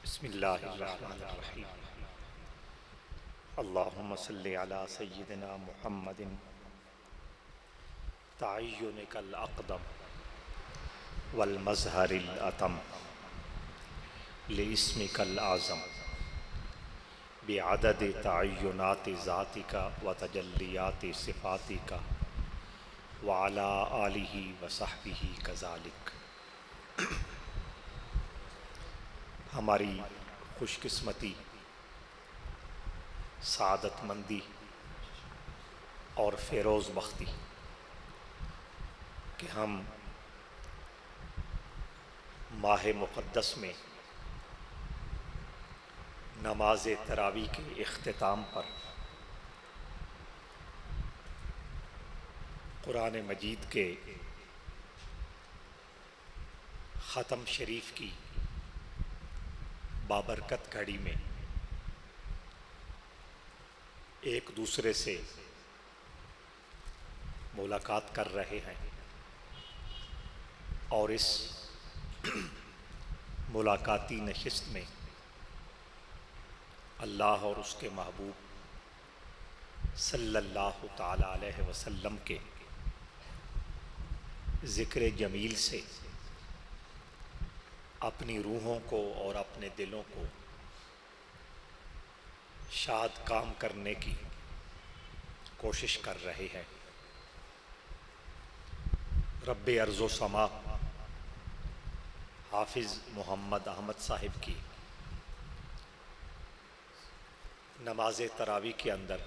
بسم اللہ الرحمن الرحیم اللہم صلی علی سیدنا محمد تعینک الاقدم والمظہر الاتم لاسمک الاعظم بعدد تعینات ذاتک وتجلیات صفاتک وعلی آلہ وصحبہ کذالک۔ ہماری خوش قسمتی، سعادت مندی اور فیروز بختی کہ ہم ماہ مقدس میں نماز تراویح کے اختتام پر قرآن مجید کے ختم شریف کی بابرکت گھڑی میں ایک دوسرے سے ملاقات کر رہے ہیں، اور اس ملاقاتی نشست میں اللہ اور اس کے محبوب صلی اللہ تعالی علیہ وسلم کے ذکر جمیل سے اپنی روحوں کو اور اپنے دلوں کو شاد کام کرنے کی کوشش کر رہے ہیں۔ رب ارض و سما حافظ محمد احمد صاحب کی نماز تراویح کے اندر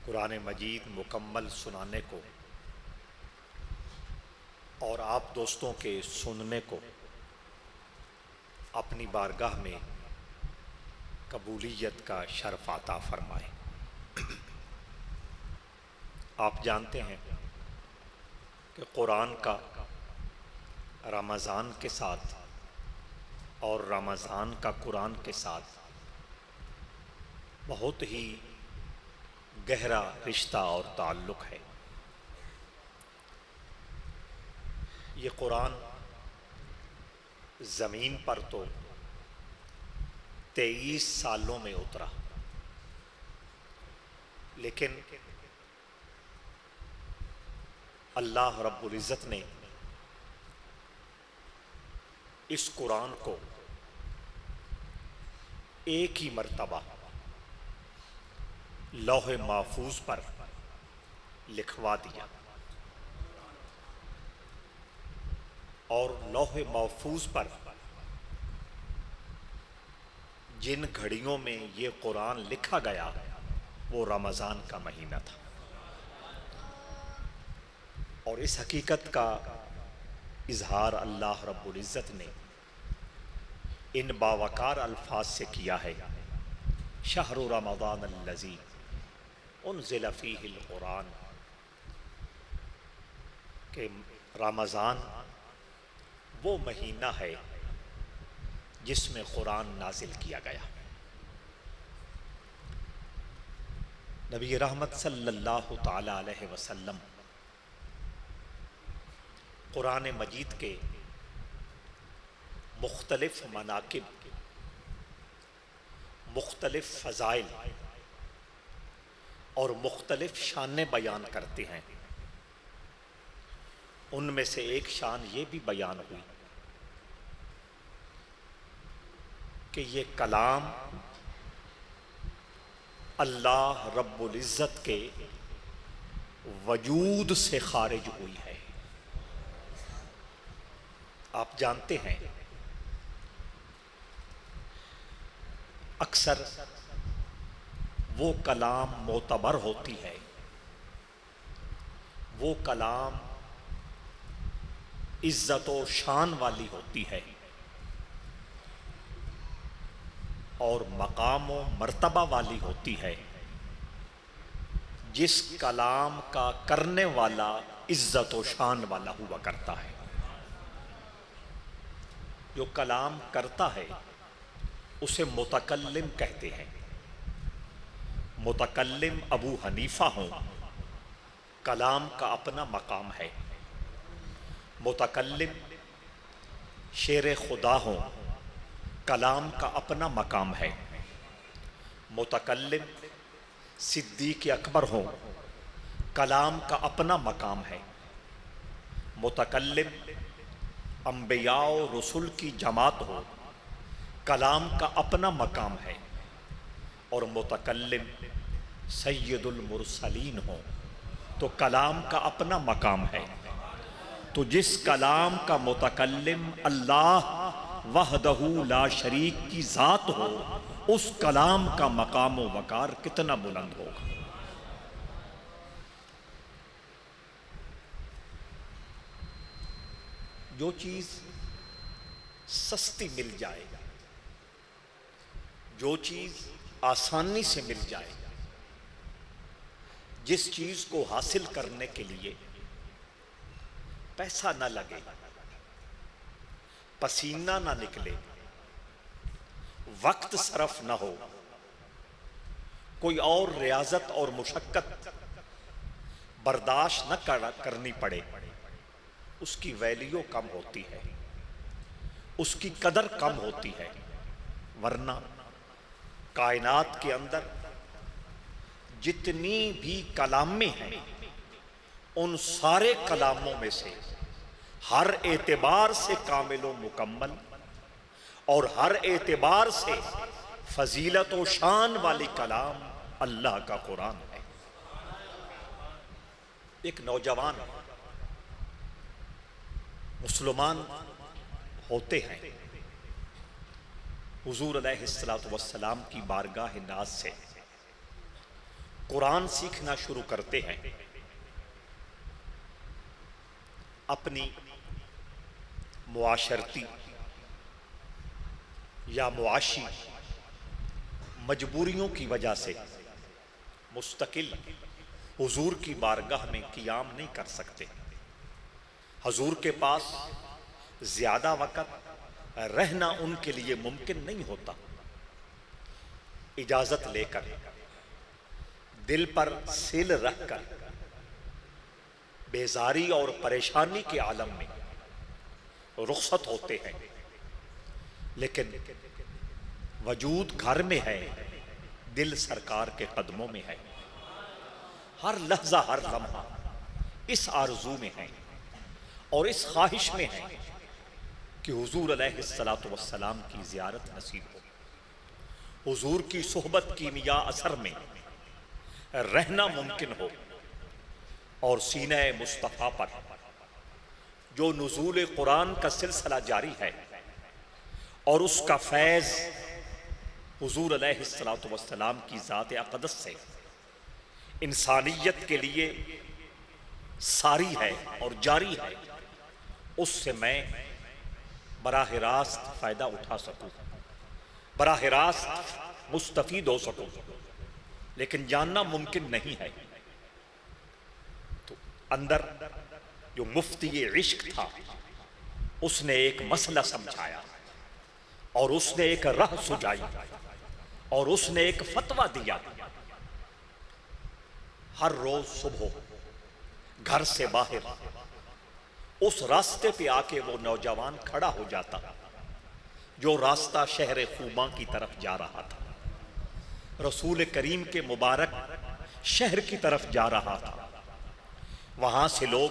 قرآن مجید مکمل سنانے کو اور آپ دوستوں کے سننے کو اپنی بارگاہ میں قبولیت کا شرف عطا فرمائے۔ آپ جانتے ہیں کہ قرآن کا رمضان کے ساتھ اور رمضان کا قرآن کے ساتھ بہت ہی گہرا رشتہ اور تعلق ہے۔ یہ قرآن زمین پر تو 23 سالوں میں اترا، لیکن اللہ رب العزت نے اس قرآن کو ایک ہی مرتبہ لوح محفوظ پر لکھوا دیا، اور لوح محفوظ پر جن گھڑیوں میں یہ قرآن لکھا گیا وہ رمضان کا مہینہ تھا، اور اس حقیقت کا اظہار اللہ رب العزت نے ان باوقار الفاظ سے کیا ہے: شہر رمضان الذی انزل فیہ القرآن، کہ رمضان وہ مہینہ ہے جس میں قرآن نازل کیا گیا۔ نبی رحمت صلی اللہ تعالی علیہ وسلم قرآن مجید کے مختلف مناقب، مختلف فضائل اور مختلف شانیں بیان کرتے ہیں۔ ان میں سے ایک شان یہ بھی بیان ہوئی کہ یہ کلام اللہ رب العزت کے وجود سے خارج ہوئی ہے۔ آپ جانتے ہیں اکثر وہ کلام معتبر ہوتی ہے، وہ کلام عزت و شان والی ہوتی ہے، اور مقام و مرتبہ والی ہوتی ہے، جس کلام کا کرنے والا عزت و شان والا ہوا کرتا ہے۔ جو کلام کرتا ہے اسے متکلم کہتے ہیں۔ متکلم ابو حنیفہ ہوں، کلام کا اپنا مقام ہے۔ متکلم شیر خدا ہوں کلام کا اپنا مقام ہے، متکلم صدیق اکبر ہوں کلام کا اپنا مقام ہے، متکلم انبیاء و رسول کی جماعت ہو کلام کا اپنا مقام ہے، اور متکلم سید المرسلین ہو تو کلام کا اپنا مقام ہے۔ تو جس کلام کا متکلم اللہ وحدہ لا شریک کی ذات ہو، اس کلام کا مقام و وقار کتنا بلند ہوگا۔ جو چیز سستی مل جائے، جو چیز آسانی سے مل جائے، جس چیز کو حاصل کرنے کے لیے پیسہ نہ لگے، پسینہ نہ نکلے، وقت صرف نہ ہو، کوئی اور ریاضت اور مشقت برداشت نہ کرنی پڑے، اس کی ویلیو کم ہوتی ہے، اس کی قدر کم ہوتی ہے۔ ورنہ کائنات کے اندر جتنی بھی کلامیں ہیں، ان سارے کلاموں میں سے ہر اعتبار سے کامل و مکمل اور ہر اعتبار سے فضیلت و شان والی کلام اللہ کا قرآن ہے۔ ایک نوجوان مسلمان ہوتے ہیں، حضور علیہ السلام کی بارگاہ ناز سے قرآن سیکھنا شروع کرتے ہیں۔ اپنی معاشرتی یا معاشی مجبوریوں کی وجہ سے مستقل حضور کی بارگاہ میں قیام نہیں کر سکتے۔ حضور کے پاس زیادہ وقت رہنا ان کے لیے ممکن نہیں ہوتا۔ اجازت لے کر، دل پر سیل رکھ کر، بیزاری اور پریشانی کے عالم میں رخصت ہوتے ہیں، لیکن وجود گھر میں ہے، دل سرکار کے قدموں میں ہے۔ ہر لحظہ ہر لمحہ اس آرزو میں ہے اور اس خواہش میں ہے کہ حضور علیہ السلام کی زیارت نصیب ہو، حضور کی صحبت کیمیا اثر میں رہنا ممکن ہو، اور سینہ مصطفیٰ پر جو نزول قرآن کا سلسلہ جاری ہے اور اس کا فیض حضور علیہ السلام کی ذات اقدس سے انسانیت کے لیے ساری ہے اور جاری ہے، اس سے میں براہ راست فائدہ اٹھا سکوں، براہ راست مستفید ہو سکوں، لیکن جاننا ممکن نہیں ہے۔ تو اندر جو مفتی عشق تھا، اس نے ایک مسئلہ سمجھایا اور اس نے ایک راہ سجائی اور اس نے ایک فتویٰ دیا۔ ہر روز صبح گھر سے باہر اس راستے پہ آ کے وہ نوجوان کھڑا ہو جاتا جو راستہ شہر خوباں کی طرف جا رہا تھا، رسول کریم کے مبارک شہر کی طرف جا رہا تھا۔ وہاں سے لوگ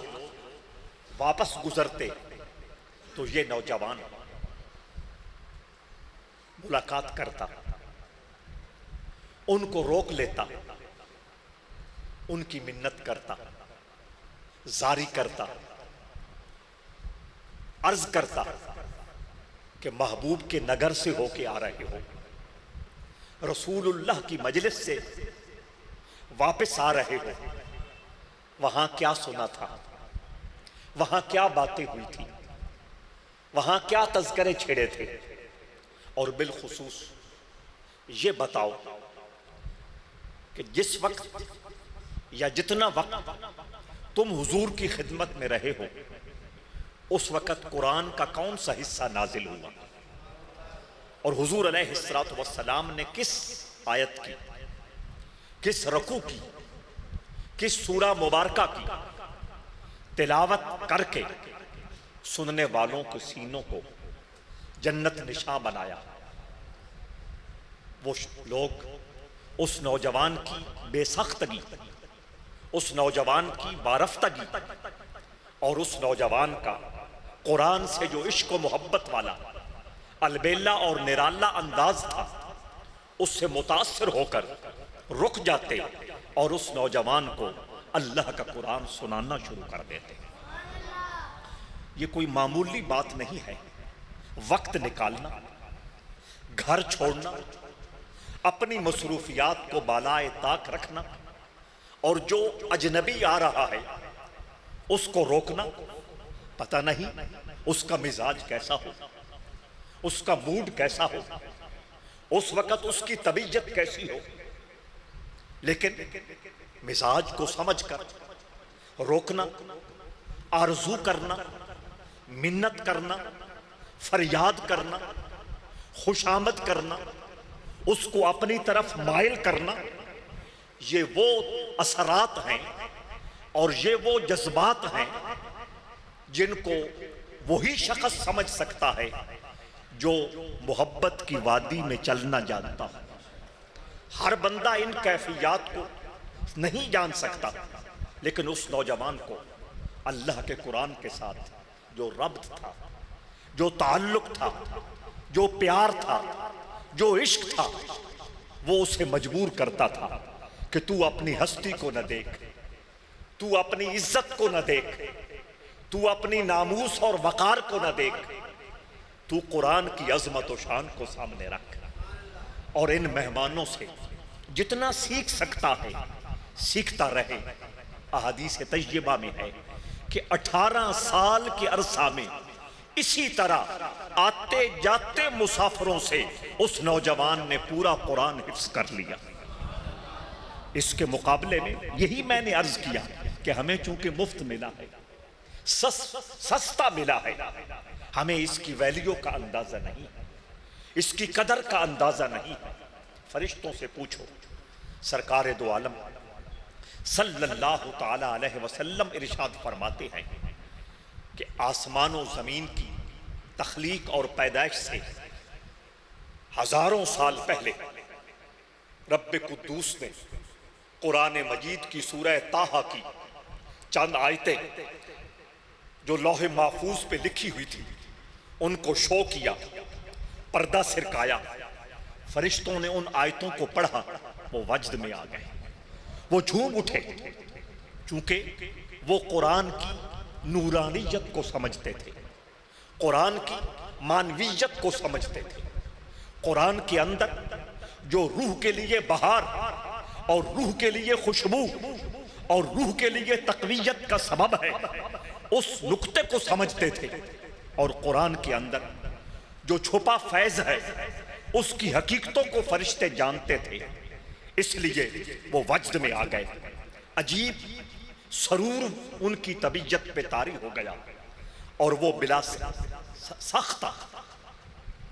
واپس گزرتے تو یہ نوجوان ملاقات کرتا، ان کو روک لیتا، ان کی منت کرتا، زاری کرتا، عرض کرتا کہ محبوب کے نگر سے ہو کے آ رہے ہو، رسول اللہ کی مجلس سے واپس آ رہے ہو، وہاں کیا سنا تھا، وہاں کیا باتیں ہوئی تھی، وہاں کیا تذکرے چھیڑے تھے، اور بالخصوص یہ بتاؤ کہ جس وقت یا جتنا وقت تم حضور کی خدمت میں رہے ہو، اس وقت قرآن کا کون سا حصہ نازل ہوا، اور حضور علیہ السلام نے کس آیت کی، کس رکوع کی، کس سورہ مبارکہ کی تلاوت کر کے سننے والوں کے سینوں کو جنت نشاں بنایا۔ وہ لوگ اس نوجوان کی بے سختگی، اس نوجوان کی وارفتگی اور اس نوجوان کا قرآن سے جو عشق و محبت والا البیلا اور نرالا انداز تھا، اس سے متاثر ہو کر رک جاتے اور اس نوجوان کو اللہ کا قرآن سنانا شروع کر دیتے۔ یہ کوئی معمولی بات نہیں ہے۔ وقت نکالنا، گھر چھوڑنا، اپنی مصروفیات کو بالائے طاق رکھنا، اور جو اجنبی آ رہا ہے اس کو روکنا، پتہ نہیں اس کا مزاج کیسا ہو، اس کا موڈ کیسا ہو، اس وقت اس کی طبیعت کیسی ہو، لیکن مزاج کو سمجھ کر روکنا، آرزو کرنا، منت کرنا، فریاد کرنا، خوشامد کرنا، اس کو اپنی طرف مائل کرنا، یہ وہ اثرات ہیں اور یہ وہ جذبات ہیں جن کو وہی شخص سمجھ سکتا ہے جو محبت کی وادی میں چلنا جانتا ہے۔ ہر بندہ ان کیفیات کو نہیں جان سکتا، لیکن اس نوجوان کو اللہ کے قرآن کے ساتھ جو ربط تھا، جو تعلق تھا، جو پیار تھا، جو عشق تھا، وہ اسے مجبور کرتا تھا کہ تو اپنی ہستی کو نہ دیکھ، تو اپنی عزت کو نہ دیکھ، تو اپنی ناموس اور وقار کو نہ دیکھ، تو قرآن کی عظمت و شان کو سامنے رکھ، اور ان مہمانوں سے جتنا سیکھ سکتا ہے سیکھتا رہے۔ احادیث طیبہ میں ہے کہ 18 سال کے عرصہ میں اسی طرح آتے جاتے مسافروں سے اس نوجوان نے پورا قرآن حفظ کر لیا۔ اس کے مقابلے میں یہی میں نے عرض کیا کہ ہمیں چونکہ مفت ملا ہے، سستا ملا ہے، ہمیں اس کی ویلیو کا اندازہ نہیں ہے، اس کی قدر کا اندازہ نہیں ہے۔ فرشتوں سے پوچھو، سرکار دو عالم صلی اللہ تعالی علیہ وسلم ارشاد فرماتے ہیں کہ آسمان و زمین کی تخلیق اور پیدائش سے ہزاروں سال پہلے رب قدوس نے قرآن مجید کی سورہ طٰہٰ کی چند آیتیں جو لوح محفوظ پہ لکھی ہوئی تھی ان کو شو کیا، پردہ سرکایا، فرشتوں نے ان آیتوں کو پڑھا، وہ وجد میں آ گئے، وہ جھوم اٹھے، چونکہ وہ قرآن کی نورانیت کو سمجھتے تھے، قرآن کی معنویت کو سمجھتے تھے، قرآن کے اندر جو روح کے لیے بہار اور روح کے لیے خوشبو اور روح کے لیے تقویت کا سبب ہے اس نقطے کو سمجھتے تھے، اور قرآن کے اندر جو چھپا فیض ہے اس کی حقیقتوں کو فرشتے جانتے تھے، اس لیے وہ وجد میں آ گئے۔ عجیب سرور ان کی طبیعت پہ طاری ہو گیا، اور وہ بلا ساختہ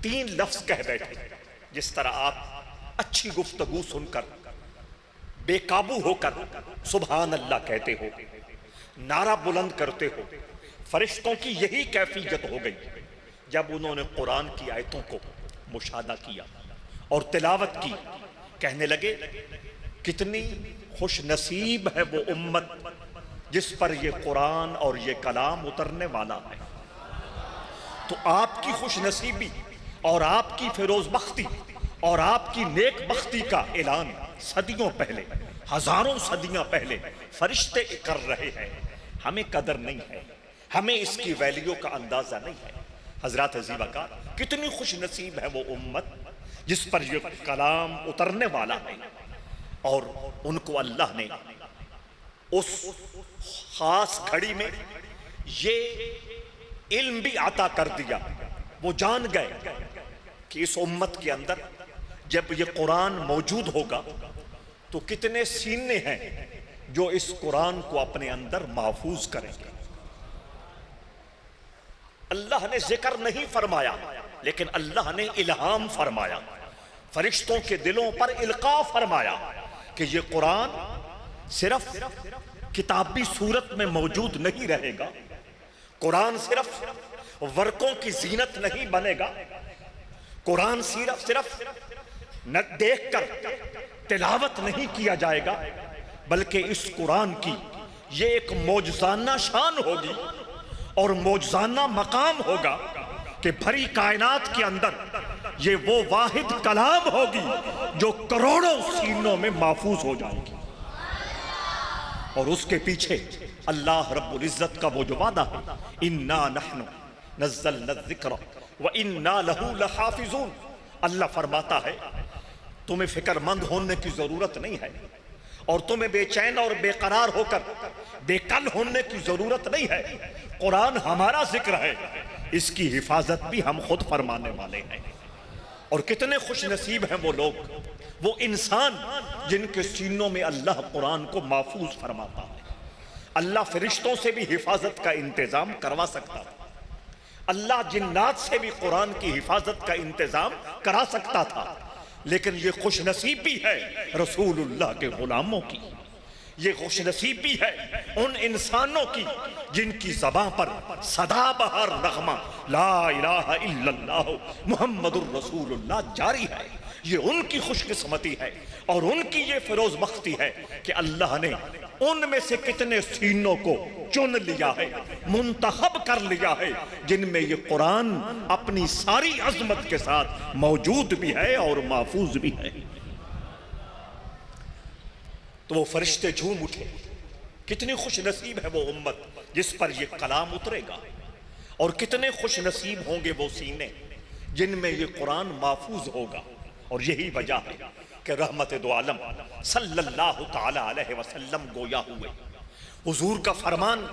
3 لفظ کہہ بیٹھے۔ جس طرح آپ اچھی گفتگو سن کر بے قابو ہو کر سبحان اللہ کہتے ہو، نعرہ بلند کرتے ہو، فرشتوں کی یہی کیفیت ہو گئی جب انہوں نے قرآن کی آیتوں کو مشاہدہ کیا اور تلاوت کی۔ کہنے لگے کتنی خوش نصیب ہے وہ امت جس پر یہ قرآن اور یہ کلام اترنے والا ہے۔ تو آپ کی خوش نصیبی اور آپ کی فیروز بختی اور آپ کی نیک بختی کا اعلان صدیوں پہلے، ہزاروں صدیاں پہلے فرشتے کر رہے ہیں۔ ہمیں قدر نہیں ہے، ہمیں اس کی ویلیو کا اندازہ نہیں ہے۔ حضرات عزیزہ کا کتنی خوش نصیب ہے وہ امت جس پر یہ کلام اترنے والا ہے، اور ان کو اللہ نے اس خاص گھڑی میں یہ علم بھی عطا کر دیا۔ وہ جان گئے کہ اس امت کے اندر جب یہ قرآن موجود ہوگا تو کتنے سینے ہیں جو اس قرآن کو اپنے اندر محفوظ کریں گے۔ اللہ نے ذکر نہیں فرمایا، لیکن اللہ نے الہام فرمایا، فرشتوں کے دلوں پر القاء فرمایا کہ یہ قرآن صرف کتابی صورت میں موجود نہیں رہے گا، قرآن صرف ورقوں کی زینت نہیں بنے گا۔ قرآن صرف نہ دیکھ کر تلاوت نہیں کیا جائے گا، بلکہ اس قرآن کی یہ ایک معجزانہ شان ہوگی اور معجزانہ مقام ہوگا کہ بھری کائنات کے اندر یہ وہ واحد کلام ہوگی جو کروڑوں سینوں میں محفوظ ہو جائے گی۔ اور اس کے پیچھے اللہ رب العزت کا وہ جو وعدہ ہے، اِنَّا نَحْنُ نَزَّلْنَا الذِّكْرَ وَإِنَّا لَهُ لَحَافِظُونَ۔ اللہ فرماتا ہے تمہیں فکر مند ہونے کی ضرورت نہیں ہے، اور تمہیں بے چین اور بے قرار ہو کر بے کل ہونے کی ضرورت نہیں ہے۔ قرآن ہمارا ذکر ہے، اس کی حفاظت بھی ہم خود فرمانے والے ہیں۔ اور کتنے خوش نصیب ہیں وہ لوگ، وہ انسان جن کے سینوں میں اللہ قرآن کو محفوظ فرماتا ہے۔ اللہ فرشتوں سے بھی حفاظت کا انتظام کروا سکتا تھا، اللہ جنات سے بھی قرآن کی حفاظت کا انتظام کرا سکتا تھا، لیکن یہ خوش نصیبی ہے رسول اللہ کے غلاموں کی، یہ خوش نصیبی ہے ان انسانوں کی جن کی زبان پر سدا بہار نغمہ لا الہ الا اللہ محمد الرسول اللہ جاری ہے۔ یہ ان کی خوش قسمتی ہے اور ان کی یہ فیروز بختی ہے کہ اللہ نے ان میں سے کتنے سینوں کو چن لیا ہے، منتخب کر لیا ہے، جن میں یہ قرآن اپنی ساری عظمت کے ساتھ موجود بھی ہے اور محفوظ بھی ہے۔ تو وہ فرشتے جھوم اٹھے، کتنی خوش نصیب ہے وہ امت جس پر یہ کلام اترے گا، اور کتنے خوش نصیب ہوں گے وہ سینے جن میں یہ قرآن محفوظ ہوگا۔ اور یہی وجہ ہے کہ رحمت دو عالم صلی اللہ تعالی علیہ وسلم گویا ہوئے، حضور کا فرمان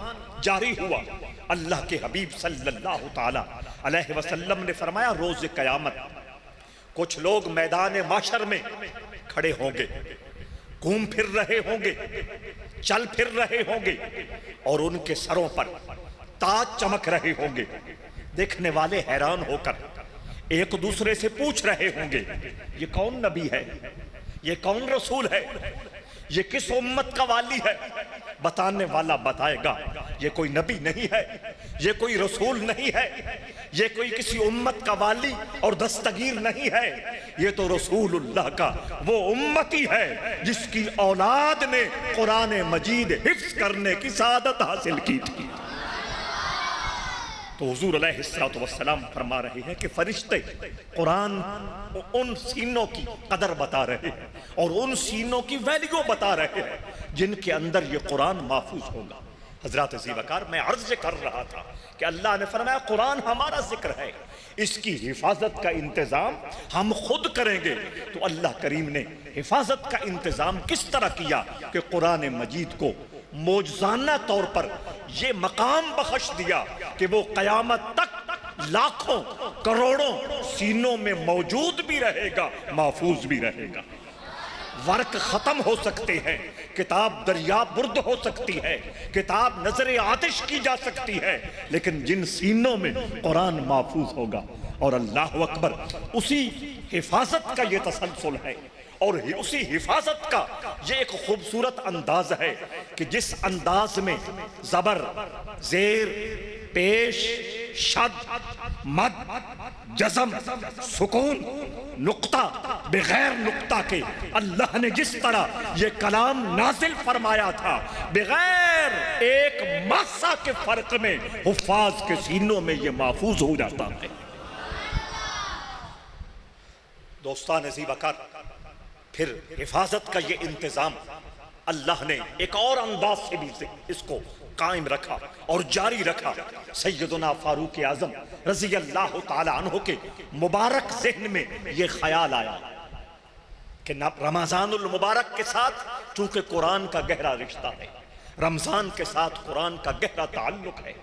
جاری ہوا۔ اللہ کے حبیب صلی اللہ تعالی علیہ وسلم نے فرمایا روز قیامت کچھ لوگ میدان محشر میں کھڑے ہوں گے، گھوم پھر رہے ہوں گے، چل پھر رہے ہوں گے، اور ان کے سروں پر تاج چمک رہے ہوں گے۔ دیکھنے والے حیران ہو کر ایک دوسرے سے پوچھ رہے ہوں گے یہ کون نبی ہے، یہ کون رسول ہے، یہ کس امت کا والی ہے؟ بتانے والا بتائے گا یہ کوئی نبی نہیں ہے، یہ کوئی رسول نہیں ہے، یہ کوئی کسی امت کا والی اور دستگیر نہیں ہے، یہ تو رسول اللہ کا وہ امتی ہے جس کی اولاد نے قرآن مجید حفظ کرنے کی سعادت حاصل کی تھی۔ تو حضور علیہ السلام فرما رہے ہیں کہ فرشتے قرآن ان سینوں کی قدر بتا رہے ہیں اور ان سینوں کی ویلیو بتا رہے ہیں جن کے اندر یہ قرآن محفوظ ہوگا۔ حضرات ذیوکار میں عرض کر رہا تھا کہ اللہ نے فرمایا قرآن ہمارا ذکر ہے، اس کی حفاظت کا انتظام ہم خود کریں گے۔ تو اللہ کریم نے حفاظت کا انتظام کس طرح کیا کہ قرآن مجید کو معجزانہ طور پر یہ مقام بخش دیا کہ وہ قیامت تک لاکھوں کروڑوں سینوں میں موجود بھی رہے گا، محفوظ بھی رہے گا۔ ورق ختم ہو سکتے ہیں، کتاب دریا برد ہو سکتی ہے، کتاب نظر آتش کی جا سکتی ہے، لیکن جن سینوں میں قرآن محفوظ ہوگا۔ اور اللہ اکبر، اسی حفاظت کا یہ تسلسل ہے اور اسی حفاظت کا یہ ایک خوبصورت انداز ہے کہ جس انداز میں زبر، زیر، پیش، شد، مد، جزم، سکون، نقطہ بغیر نقطہ کے اللہ نے جس طرح یہ کلام نازل فرمایا تھا، بغیر ایک ماسہ کے فرق میں حفاظ کے سینوں میں یہ محفوظ ہو جاتا ہے۔ دوستان ذیوکار، پھر حفاظت کا یہ انتظام اللہ نے ایک اور انداز سے بھی اس کو قائم رکھا اور جاری رکھا۔ سیدنا فاروق اعظم رضی اللہ تعالی عنہ کے مبارک ذہن میں یہ خیال آیا کہ رمضان المبارک کے ساتھ چونکہ قرآن کا گہرا رشتہ ہے، رمضان کے ساتھ قرآن کا گہرا تعلق ہے۔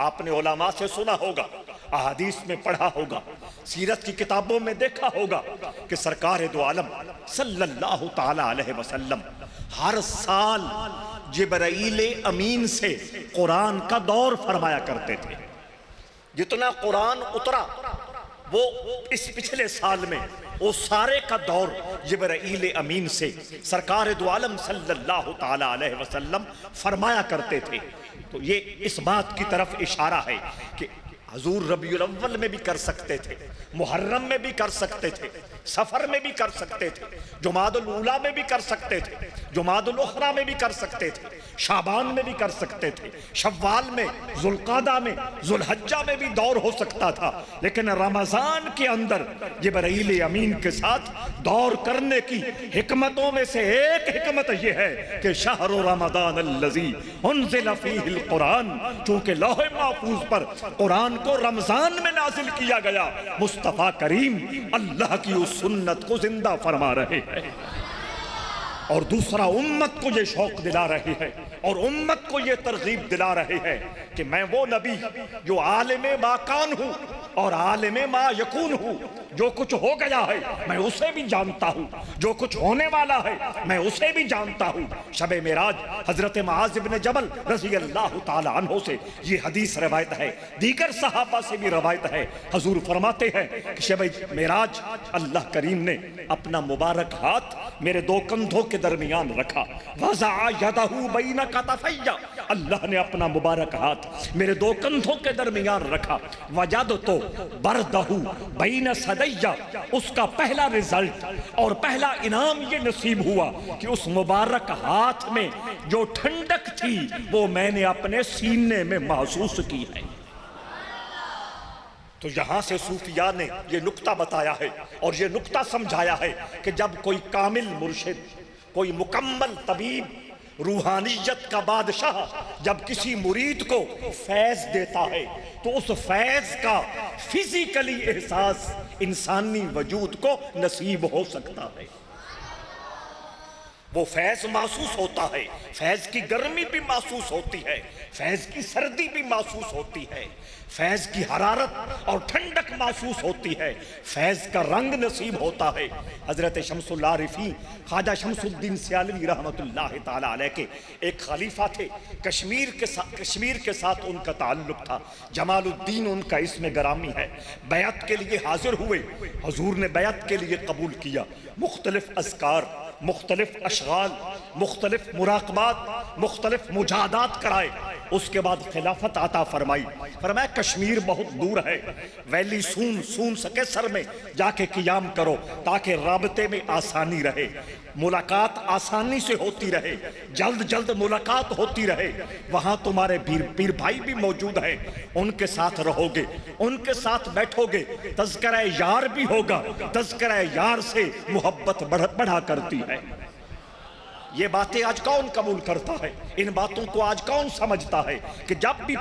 آپ نے علماء سے سنا ہوگا، احادیث میں پڑھا ہوگا، سیرت کی کتابوں میں دیکھا ہوگا کہ سرکار دو عالم صلی اللہ تعالی علیہ وسلم ہر سال جبرائیل امین سے قرآن کا دور فرمایا کرتے تھے۔ جتنا قرآن اترا وہ اس پچھلے سال میں وہ سارے کا دور جبرائیل امین سے سرکار دو عالم صلی اللہ تعالی علیہ وسلم فرمایا کرتے تھے۔ تو یہ اس بات کی طرف اشارہ ہے کہ حضور ربیع الاول میں بھی کر سکتے تھے، محرم میں بھی کر سکتے تھے، سفر میں بھی کر سکتے تھے، جمادی الاولیٰ میں بھی کر سکتے تھے، جمادی الاخریٰ میں بھی کر سکتے تھے، شعبان میں بھی کر سکتے تھے، شوال میں، ذوالقعدہ میں، ذوالحجہ میں بھی دور ہو سکتا تھا، لیکن رمضان کے اندر جبرائیل امین کے ساتھ دور کرنے کی حکمتوں میں سے ایک حکمت یہ ہے کہ شہر رمضان الذی انزل فیہ القرآن، چونکہ لوح محفوظ پر قرآن کو رمضان میں نازل کیا گیا، مصطفیٰ کریم اللہ کی اس سنت کو زندہ فرما رہے ہیں، اور دوسرا امت کو یہ شوق دلا رہے ہیں اور امت کو یہ ترغیب دلا رہے ہیں کہ میں وہ نبی جو عالم ما کان ہوں اور عالم ما یکون ہوں، جو کچھ ہو گیا ہے میں اسے بھی جانتا ہوں، جو کچھ ہونے والا ہے میں اسے بھی جانتا ہوں۔ شب معراج حضرت معاذ بن جبل رضی اللہ تعالی عنہ سے یہ حدیث روایت ہے، دیگر صحابہ سے بھی روایت ہے، حضور فرماتے ہیں کہ شب معراج اللہ کریم نے اپنا مبارک ہاتھ میرے دو کندھوں کے درمیان رکھا، وضع یدہ بین کتفی، اللہ نے اپنا مبارک ہاتھ میرے دو کندھوں کے درمیان رکھا، وجدت بردہ بین صدی، اس کا پہلا رزلٹ اور پہلا انعام یہ نصیب ہوا کہ اس مبارک ہاتھ میں جو ٹھنڈک تھی وہ میں نے اپنے سینے میں محسوس کی ہے۔ تو یہاں سے صوفیاء نے یہ نکتہ بتایا ہے اور یہ نکتہ سمجھایا ہے کہ جب کوئی کامل مرشد، کوئی مکمل طبیب، روحانیت کا بادشاہ جب کسی مرید کو فیض دیتا ہے تو اس فیض کا فزیکلی احساس انسانی وجود کو نصیب ہو سکتا ہے، وہ فیض محسوس ہوتا ہے، فیض کی گرمی بھی محسوس ہوتی ہے، فیض کی سردی بھی محسوس ہوتی ہے، فیض کی حرارت اور ٹھنڈک محسوس ہوتی ہے، فیض کا رنگ نصیب ہوتا ہے۔ حضرت شمس العارفین خواجہ شمس الدین سیالوی رحمت اللہ تعالی علیہ کے ایک خلیفہ تھے، کشمیر کے ساتھ ان کا تعلق تھا، جمال الدین ان کا اسم گرامی ہے، بیعت کے لیے حاضر ہوئے، حضور نے بیعت کے لیے قبول کیا، مختلف اذکار، مختلف اشغال، مختلف مراقبات، مختلف مجاہدات کرائے، اس کے بعد خلافت عطا فرمائی، فرمایا کشمیر بہت دور ہے، ویلی سون سکے سر میں جا کے قیام کرو تاکہ رابطے میں آسانی رہے، ملاقات آسانی سے ہوتی رہے، جلد ملاقات ہوتی رہے، وہاں تمہارے پیر بھائی بھی موجود ہیں، ان کے ساتھ رہو گے، ان کے ساتھ بیٹھو گے، تذکرہ یار بھی ہوگا، تذکرہ یار سے محبت بڑھا کرتی ہے۔ یہ باتیں آج کون قبول کرتا ہے؟ ان باتوں کو آج کون سمجھتا ہے کہ جب بھی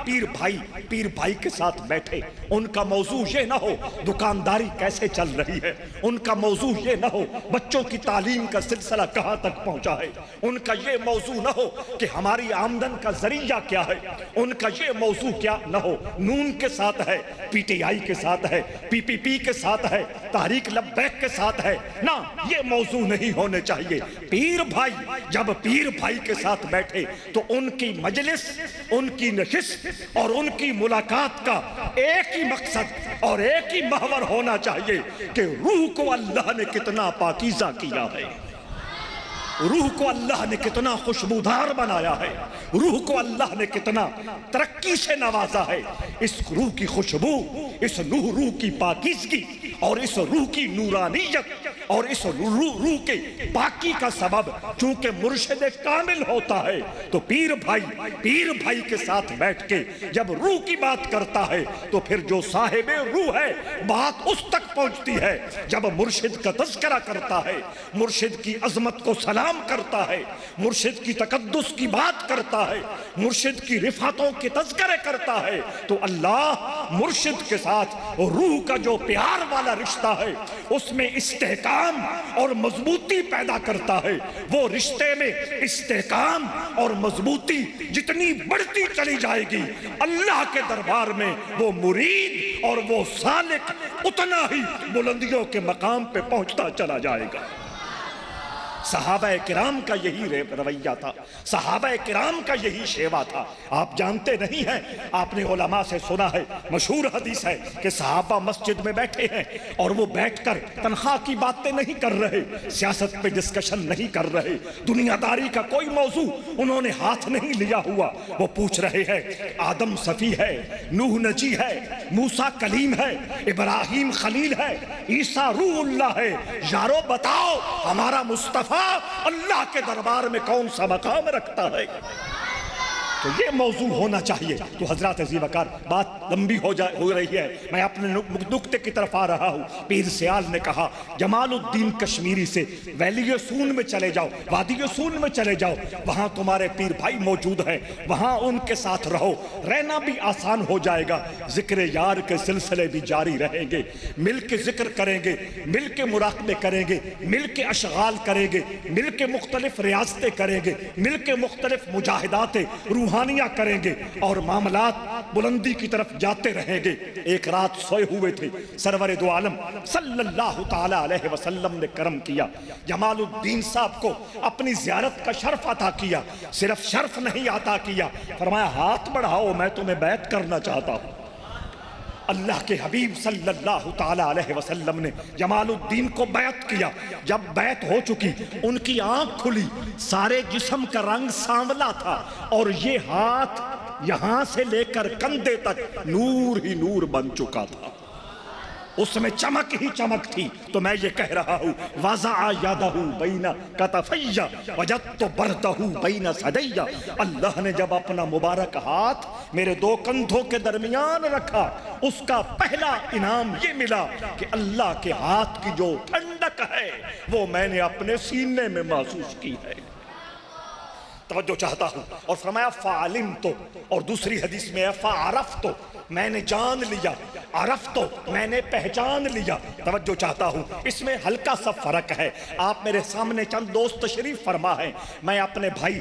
پیر بھائی کے ساتھ بیٹھے ان کا موضوع یہ نہ ہو دکانداری کیسے چل رہی ہے، ان کا موضوع یہ نہ ہو بچوں کی تعلیم کا سلسلہ کہاں تک پہنچا ہے، ان کا یہ موضوع نہ ہو کہ ہماری آمدن کا ذریعہ کیا ہے، ان کا یہ موضوع کیا نہ ہو نون کے ساتھ ہے، پی ٹی آئی کے ساتھ ہے، پی پی پی کے ساتھ ہے، تحریک لبیک کے ساتھ ہے، نہ یہ موضوع نہیں ہونے چاہیے۔ پیر بھائی جب پیر بھائی کے ساتھ بیٹھے تو ان کی مجلس، ان کی نشست اور ان کی ملاقات کا ایک ہی مقصد اور ایک ہی محور ہونا چاہیے کہ روح کو اللہ نے کتنا پاکیزہ کیا ہے، روح کو اللہ نے کتنا خوشبودار بنایا ہے، روح کو اللہ نے کتنا ترقی سے نوازا ہے، اس روح کی خوشبو، اس روح کی پاکیزگی اور اس روح کی نورانیت اور اس روح کے پاکی کا سبب چونکہ مرشد کامل ہوتا ہے تو پیر بھائی کے ساتھ بیٹھ کے جب روح کی بات کرتا ہے تو پھر جو صاحب روح ہے بات اس تک پہنچتی ہے، جب مرشد کا تذکرہ کرتا ہے، مرشد کی عظمت کو سلام کرتا ہے، مرشد کی تقدس کی بات کرتا ہے، مرشد کی رفعتوں کے تذکرے کرتا ہے تو اللہ مرشد کے ساتھ روح کا جو پیار والا رشتہ ہے اس میں استحکام اور مضبوطی پیدا کرتا ہے، وہ رشتے میں استحکام اور مضبوطی جتنی بڑھتی چلی جائے گی اللہ کے دربار میں وہ مرید اور وہ سالک اتنا ہی بلندیوں کے مقام پہ پہنچتا چلا جائے گا۔ صحابہ کرام کا یہی رویہ تھا، صحابہ کرام کا یہی شیوا تھا۔ آپ جانتے نہیں ہیں، آپ نے علماء سے سنا ہے، مشہور حدیث ہے کہ صحابہ مسجد میں بیٹھے ہیں اور وہ بیٹھ کر تنخواہ کی باتیں نہیں کر رہے، سیاست پہ ڈسکشن نہیں کر رہے، دنیا داری کا کوئی موضوع انہوں نے ہاتھ نہیں لیا ہوا۔ وہ پوچھ رہے ہیں آدم صفی ہے، نوح نجی ہے، موسیٰ کلیم ہے، ابراہیم خلیل ہے، عیسیٰ روح اللہ ہے، یارو بتاؤ ہمارا مصطفیٰ اللہ کے دربار میں کون سا مقام رکھتا ہے؟ تو یہ موضوع ہونا چاہیے۔ تو حضرات عزیز وقار، بات لمبی ہو رہی ہے، میں اپنے نقطے کی طرف آ رہا ہوں۔ پیر سیال نے کہا جمال الدین کشمیری سے ویلی سون میں چلے جاؤ، وادی سون میں چلے جاؤ، وہاں تمہارے پیر بھائی موجود ہیں، وہاں ان کے ساتھ رہو، رہنا بھی آسان ہو جائے گا، ذکر یار کے سلسلے بھی جاری رہیں گے، مل کے ذکر کریں گے، مل کے مراقبے کریں گے، مل کے اشغال کریں گے، مل کے مختلف ریاستیں کریں گے، مل کے مختلف مجاہدات روحانیہ کریں گے، اور معاملات بلندی کی طرف جاتے رہیں گے۔ ایک رات سوئے ہوئے تھے، سرور دو عالم صلی اللہ تعالی علیہ وسلم نے کرم کیا، جمال الدین صاحب کو اپنی زیارت کا شرف عطا کیا، صرف شرف نہیں عطا کیا، فرمایا ہاتھ بڑھاؤ میں تمہیں بیعت کرنا چاہتا ہوں۔ اللہ کے حبیب صلی اللہ تعالی علیہ وسلم نے جمال الدین کو بیعت کیا۔ جب بیعت ہو چکی، ان کی آنکھ کھلی، سارے جسم کا رنگ سانولا تھا، اور یہ ہاتھ یہاں سے لے کر کندھے تک نور ہی نور بن چکا تھا، اس میں چمک ہی چمک تھی۔ تو میں یہ کہہ رہا ہوں وَضَعَ يَدَهُ بَيْنَ كَتَفَيَّ وَجَدْتُ بَرْدَهُ بَيْنَ ثَدَيَّ، اللہ نے جب اپنا مبارک ہاتھ میرے دو کندھوں کے درمیان رکھا، اس کا پہلا انعام یہ ملا کہ اللہ کے ہاتھ کی جو ٹھنڈک ہے وہ میں نے اپنے سینے میں محسوس کی ہے۔ توجہ چاہتا ہوں، اور فرمایا فَعَلِمْتُ، اور دوسری حدیث میں ہے فَعَرَفْتُ، میں نے جان لیا، عرفت میں نے پہچان لیا۔ توجہ چاہتا ہوں، اس میں ہلکا سا فرق ہے۔ آپ میرے سامنے چند دوست تشریف فرما ہیں، میں اپنے بھائی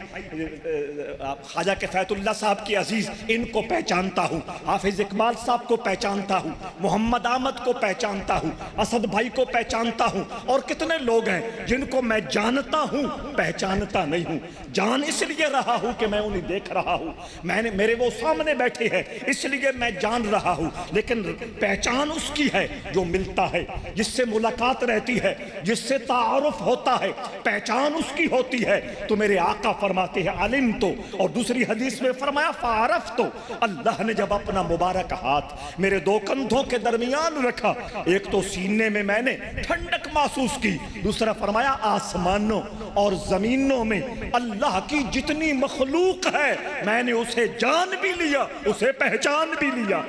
خواجہ کفایت اللہ صاحب کی عزیز ان کو پہچانتا ہوں، حافظ اقبال صاحب کو پہچانتا ہوں، محمد احمد کو پہچانتا ہوں، اسد بھائی کو پہچانتا ہوں، اور کتنے لوگ ہیں جن کو میں جانتا ہوں پہچانتا نہیں ہوں۔ جان اس لیے رہا ہوں کہ میں انہیں دیکھ رہا ہوں، میرے وہ سامنے بیٹھے ہیں اس لیے میں جان رہا ہوں، لیکن پہچان اس کی ہے جو ملتا ہے، جس سے ملاقات رہتی ہے، جس سے تعارف ہوتا ہے، پہچان اس کی ہوتی ہے۔ تو میرے آقا فرماتے ہیں علم تو، اور دوسری حدیث میں فرمایا فعرف تو، اللہ نے جب اپنا مبارک ہاتھ میرے دو کندھوں کے درمیان رکھا، ایک تو سینے میں نے ٹھنڈک محسوس کی، دوسرا فرمایا آسمانوں اور زمینوں میں اللہ کی جتنی مخلوق ہے میں نے اسے جان بھی لیا، اسے پہچان بھی لیا۔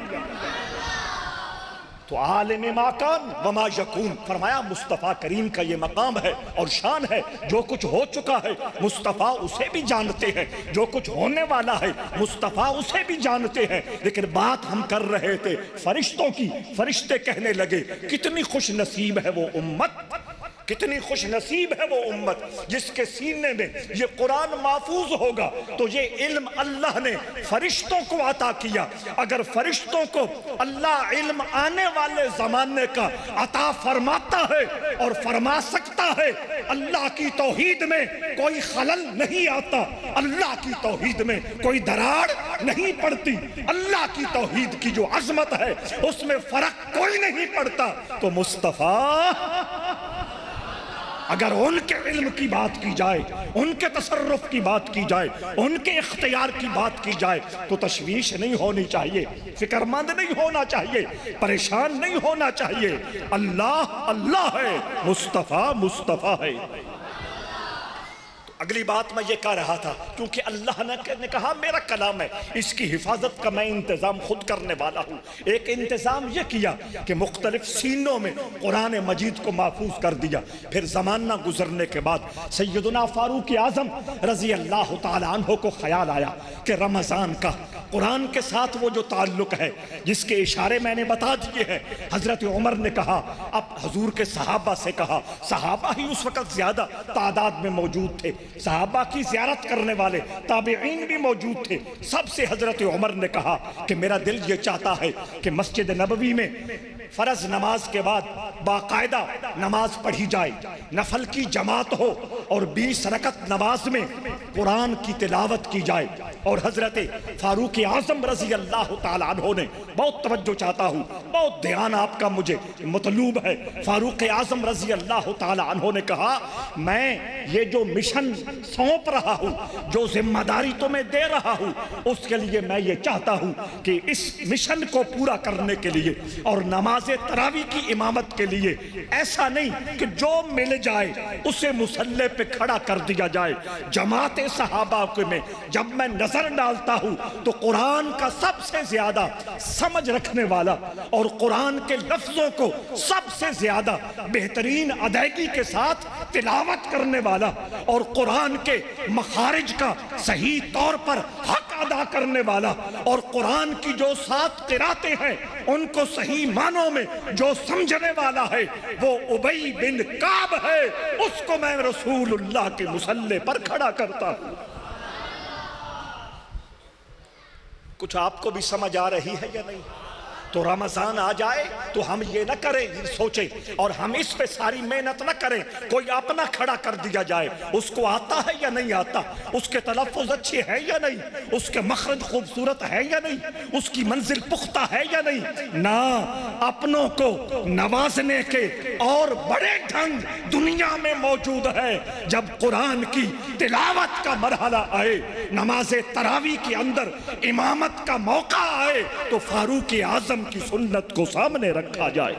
تو عالم ما کان وما یکون، فرمایا مصطفیٰ کریم کا یہ مقام ہے اور شان ہے، جو کچھ ہو چکا ہے مصطفیٰ اسے بھی جانتے ہیں، جو کچھ ہونے والا ہے مصطفیٰ اسے بھی جانتے ہیں۔ لیکن بات ہم کر رہے تھے فرشتوں کی، فرشتے کہنے لگے کتنی خوش نصیب ہے وہ امت، کتنی خوش نصیب ہے وہ امت جس کے سینے میں یہ قرآن محفوظ ہوگا۔ تو یہ علم اللہ نے فرشتوں کو عطا کیا۔ اگر فرشتوں کو اللہ علم آنے والے زمانے کا عطا فرماتا ہے اور فرما سکتا ہے، اللہ کی توحید میں کوئی خلل نہیں آتا، اللہ کی توحید میں کوئی دراڑ نہیں پڑتی، اللہ کی توحید کی جو عظمت ہے اس میں فرق کوئی نہیں پڑتا۔ تو مصطفیٰ اگر ان کے علم کی بات کی جائے، ان کے تصرف کی بات کی جائے، ان کے اختیار کی بات کی جائے تو تشویش نہیں ہونی چاہیے، فکر مند نہیں ہونا چاہیے، پریشان نہیں ہونا چاہیے۔ اللہ اللہ ہے، مصطفیٰ مصطفیٰ ہے۔ اگلی بات میں یہ کہہ رہا تھا، کیونکہ اللہ نے کہا میرا کلام ہے، اس کی حفاظت کا میں انتظام خود کرنے والا ہوں۔ ایک انتظام یہ کیا کہ مختلف سینوں میں قرآن مجید کو محفوظ کر دیا۔ پھر زمانہ گزرنے کے بعد سیدنا فاروق اعظم رضی اللہ تعالیٰ عنہ کو خیال آیا کہ رمضان کا قرآن کے ساتھ وہ جو تعلق ہے جس کے اشارے میں نے بتا دیے ہیں، حضرت عمر نے کہا، اب حضور کے صحابہ سے کہا، صحابہ ہی اس وقت زیادہ تعداد میں موجود تھے، صحابہ کی زیارت کرنے والے تابعین بھی موجود تھے، سب سے حضرت عمر نے کہا کہ میرا دل یہ چاہتا ہے کہ مسجد نبوی میں فرض نماز کے بعد باقاعدہ نماز پڑھی جائے، نفل کی جماعت ہو اور 20 رکعت نماز میں قرآن کی تلاوت کی جائے۔ اور حضرت فاروق اعظم رضی اللہ تعالیٰ عنہ نے، بہت توجہ چاہتا ہوں، بہت دھیان آپ کا مجھے مطلوب ہے، فاروق اعظم رضی اللہ تعالیٰ عنہ نے کہا میں یہ جو مشن سونپ رہا ہوں، جو ذمہ داری تو میں دے رہا ہوں، اس کے لیے میں یہ چاہتا ہوں کہ اس مشن کو پورا کرنے کے لیے اور نماز تراویح کی امامت کے لیے ایسا نہیں کہ جو مل جائے اسے مصلی پہ کھڑا کر دیا جائے۔ جماعت صحابہ میں جب میں نظر ڈالتا ہوں تو قرآن کا سب سے زیادہ سمجھ رکھنے والا اور قرآن کے لفظوں کو سب سے زیادہ بہترین ادائیگی کے ساتھ تلاوت کرنے والا اور قرآن کے مخارج کا صحیح طور پر حق ادا کرنے والا اور قرآن کی جو 7 قراتیں ہیں ان کو صحیح معنوں میں جو سمجھنے والا ہے وہ ابی بن کعب ہے۔ اس کو میں رسول اللہ کے مصلی پر کھڑا کرتا ہوں۔ کچھ آپ کو بھی سمجھ آ رہی ہے یا نہیں؟ تو رمضان آ جائے تو ہم یہ نہ کریں، سوچیں اور ہم اس پہ ساری محنت نہ کریں کوئی اپنا کھڑا کر دیا جائے، اس کو آتا ہے یا نہیں آتا، اس کے تلفظ اچھے ہیں یا نہیں، اس کے مخرج خوبصورت ہے یا نہیں، اس کی منزل پختہ ہے یا نہیں، نہ اپنوں کو نوازنے کے اور بڑے ڈھنگ دنیا میں موجود ہے۔ جب قرآن کی تلاوت کا مرحلہ آئے، نماز تراویح کے اندر امامت کا موقع آئے تو فاروق اعظم کی سنت کو سامنے رکھا جائے۔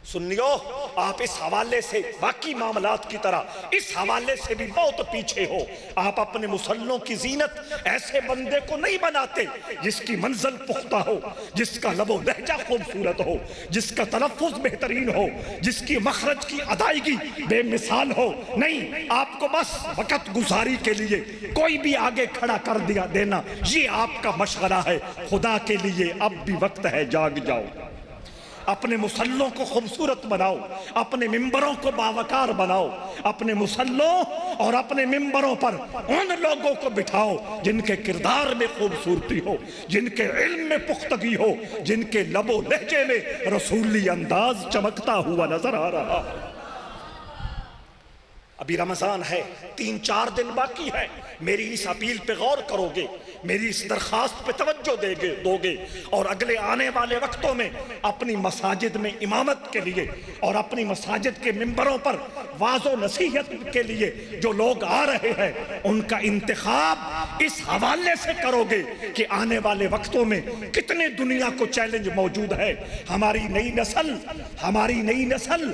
سنیو، آپ اس حوالے سے باقی معاملات کی طرح اس حوالے سے بھی بہت پیچھے ہو۔ آپ اپنے مسلوں کی زینت ایسے بندے کو نہیں بناتے جس کی منزل پختہ ہو، جس کا لب و لہجہ خوبصورت ہو، جس کا تلفظ بہترین ہو، جس کی مخرج کی ادائیگی بے مثال ہو۔ نہیں، آپ کو بس وقت گزاری کے لیے کوئی بھی آگے کھڑا کر دینا یہ آپ کا مشغلہ ہے۔ خدا کے لیے اب بھی وقت ہے، جاگ جاؤ، اپنے مسلوں کو خوبصورت بناؤ، اپنے ممبروں کو باوقار بناؤ، اپنے مسلوں اور اپنے ممبروں پر ان لوگوں کو بٹھاؤ جن کے کردار میں خوبصورتی ہو، جن کے علم میں پختگی ہو، جن کے لب و لہجے میں رسولی انداز چمکتا ہوا نظر آ رہا۔ ابھی رمضان ہے، 3-4 دن باقی ہے، میری اس اپیل پہ غور کرو گے، میری اس درخواست پہ توجہ دو گے اور اگلے آنے والے وقتوں میں اپنی مساجد میں امامت کے لیے اور اپنی مساجد کے ممبروں پر واعظ و نصیحت کے لیے جو لوگ آ رہے ہیں ان کا انتخاب اس حوالے سے کرو گے کہ آنے والے وقتوں میں کتنے دنیا کو چیلنج موجود ہے۔ ہماری نئی نسل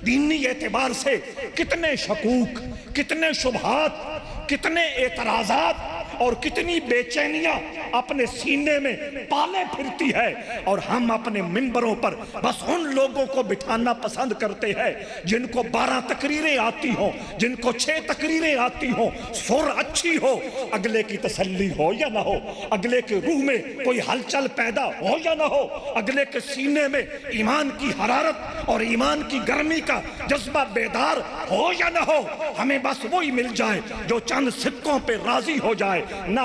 دینی اعتبار سے کتنے شکوک، کتنے شبہات، کتنے اعتراضات اور کتنی بے چینیاں اپنے سینے میں پالے پھرتی ہے، اور ہم اپنے منبروں پر بس ان لوگوں کو بٹھانا پسند کرتے ہیں جن کو 12 تقریریں آتی ہوں، جن کو 6 تقریریں آتی ہوں، سر اچھی ہو، اگلے کی تسلی ہو یا نہ ہو، اگلے کے روح میں کوئی ہلچل پیدا ہو یا نہ ہو، اگلے کے سینے میں ایمان کی حرارت اور ایمان کی گرمی کا جذبہ بیدار ہو یا نہ ہو، ہمیں بس وہی مل جائے جو چند سکوں پہ راضی ہو جائے۔ نہ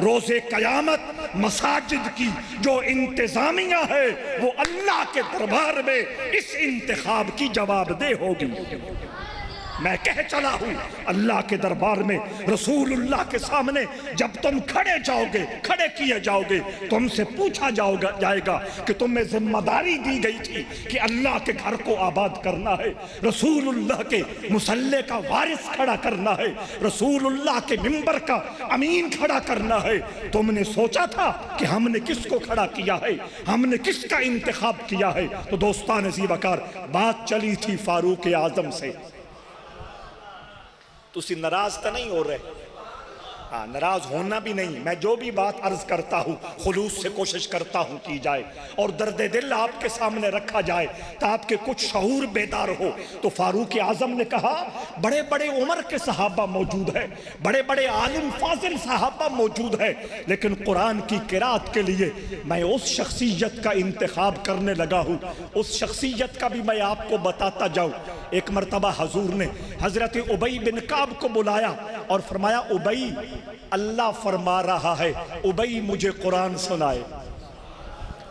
روز قیامت مساجد کی جو انتظامیہ ہے وہ اللہ کے دربار میں اس انتخاب کی جواب دہ ہوگی۔ میں کہہ چلا ہوں، اللہ کے دربار میں رسول اللہ کے سامنے جب تم کھڑے کیے جاؤ گے، تم سے پوچھا جائے گا کہ تمہیں ذمہ داری دی گئی تھی کہ اللہ کے گھر کو آباد کرنا ہے، رسول اللہ کے مصلی کا وارث کھڑا کرنا ہے، رسول اللہ کے منبر کا امین کھڑا کرنا ہے۔ تم نے سوچا تھا کہ ہم نے کس کو کھڑا کیا ہے، ہم نے کس کا انتخاب کیا ہے؟ تو دوستان عزیز وقار، بات چلی تھی فاروق اعظم سے۔ تسی ناراض تو نہیں ہو رہے؟ ناراض ہونا بھی نہیں، میں جو بھی بات عرض کرتا ہوں خلوص سے کوشش کرتا ہوں کی جائے اور درد دل آپ کے سامنے رکھا جائے تا آپ کے کچھ شعور بیدار ہو۔ تو فاروق اعظم نے کہا بڑے بڑے عمر کے صحابہ موجود ہیں، بڑے بڑے عالم فاضل صحابہ موجود ہیں، لیکن قرآن کی قرات کے لیے میں اس شخصیت کا انتخاب کرنے لگا ہوں۔ اس شخصیت کا بھی میں آپ کو بتاتا جاؤں۔ ایک مرتبہ حضور نے حضرت ابی بن کعب کو بلایا اور فرمایا ابی، اللہ فرما رہا ہے ابی مجھے قرآن سنائے۔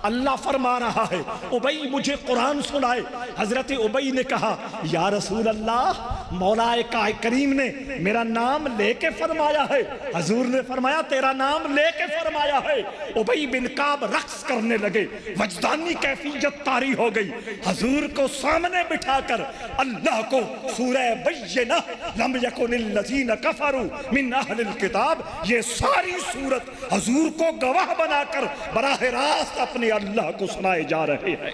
اللہ فرما رہا ہے ابی مجھے قرآن سنائے۔ حضرت ابی نے کہا یا رسول اللہ، مولا کریم نے میرا نام لے کے فرمایا ہے۔ حضور نے فرمایا تیرا نام لے کے فرمایا ہے۔ ابی بن کعب رقص کرنے لگے، وجدانی کیفیت طاری ہو گئی۔ حضور کو سامنے بٹھا کر اللہ کو سورہ بینہ لم یکن الذین کفروا من اہل الکتاب، یہ ساری سورت حضور کو گواہ بنا کر براہ راست اپنے اللہ کو سنائے جا رہے ہیں۔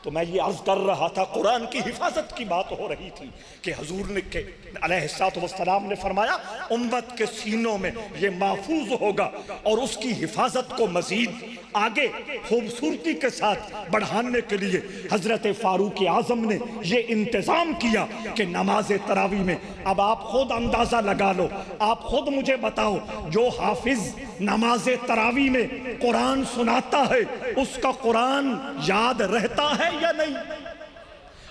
تو میں یہ عرض کر رہا تھا، قرآن کی حفاظت کی بات ہو رہی تھی کہ حضور نے علیہ السلام نے فرمایا امت کے سینوں میں یہ محفوظ ہوگا، اور اس کی حفاظت کو مزید آگے خوبصورتی کے ساتھ بڑھانے کے لیے حضرت فاروق اعظم نے یہ انتظام کیا کہ نماز تراویح میں، اب آپ خود اندازہ لگا لو، آپ خود مجھے بتاؤ، جو حافظ نماز تراویح میں قرآن سناتا ہے اس کا قرآن یاد رہتا ہے یا نہیں؟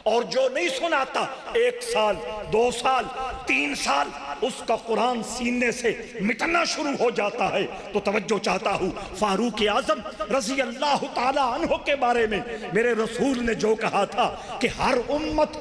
اور جو نہیں سناتا 1 سال 2 سال 3 سال اس کا قرآن سینے سے مٹنا شروع ہو جاتا ہے۔ تو توجہ چاہتا ہوں، فاروق اعظم رضی اللہ تعالی عنہ کے بارے میں میرے رسول نے جو کہا تھا کہ ہر امت